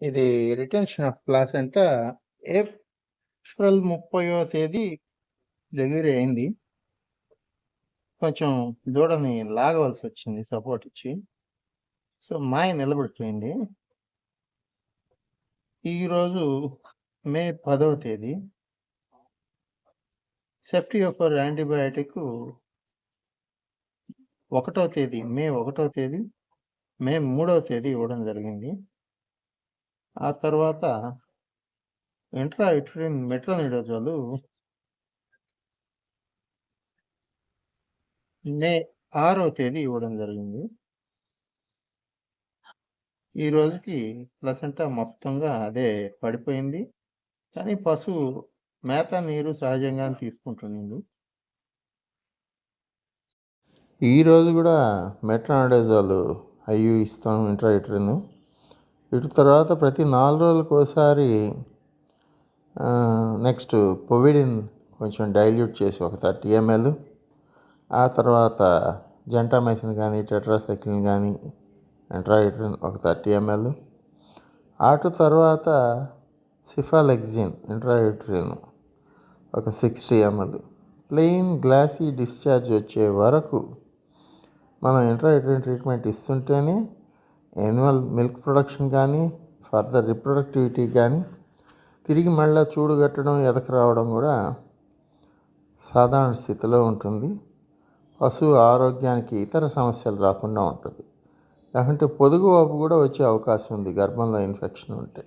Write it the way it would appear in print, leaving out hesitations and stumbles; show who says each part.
Speaker 1: ఇది retention of placenta April 30వ తేదీ delivery అయింది. కొంచెం దూడని లాగవలసి వచ్చింది సపోర్ట్ ఇచ్చి. సో మాయ నిలబడిపోయింది. ఈరోజు మే 10వ తేదీ సెఫ్టియోఫర్ యాంటీబయాటిక్ 1వ తేదీ మే 1వ తేదీ మే 3వ తేదీ ఇవ్వడం జరిగింది. ఆ తర్వాత ఇంట్రాఇట్రిన్ మెట్రోనిడోజోలు మే 6వ తేదీ ఇవ్వడం జరిగింది. ఈ రోజుకి ప్లసెంటా మొత్తంగా అదే పడిపోయింది. కానీ పశువు మేత నీరు సహజంగానే తీసుకుంటుంది. ఈరోజు కూడా మెట్రోనిడోజోల్ ఐయు ఇస్తాం ఇంట్రాఇట్రిన్. ఇటు తర్వాత ప్రతి 4 రోజులకు ఒకసారి నెక్స్ట్ పొవిడిన్ కొంచెం డైల్యూట్ చేసి ఒక 30 ml. ఆ తర్వాత జెంటామైసిన్ కానీ టెట్రాసైక్లిన్ కానీ ఇంట్రాఇట్రిన్ ఒక 30 ml. అటు తర్వాత సిఫాలెక్జిన్ ఇంట్రాఇట్రిన్ ఒక 60 ml. ప్లెయిన్ గ్లాసీ డిశ్చార్జ్ వచ్చే వరకు మనం ఇంట్రాఇట్రిన్ ట్రీట్మెంట్ ఇస్తుంటేనే యానిమల్ మిల్క్ ప్రొడక్షన్ కానీ ఫర్దర్ రిప్రొడక్టివిటీ కానీ తిరిగి మళ్ళీ చూడుగట్టడం ఎదకు రావడం కూడా సాధారణ స్థితిలో ఉంటుంది. పశువు ఆరోగ్యానికి ఇతర సమస్యలు రాకుండా ఉంటుంది. లేకుంటే పొదుగు వాపు కూడా వచ్చే అవకాశం ఉంది గర్భంలో ఇన్ఫెక్షన్ ఉంటే.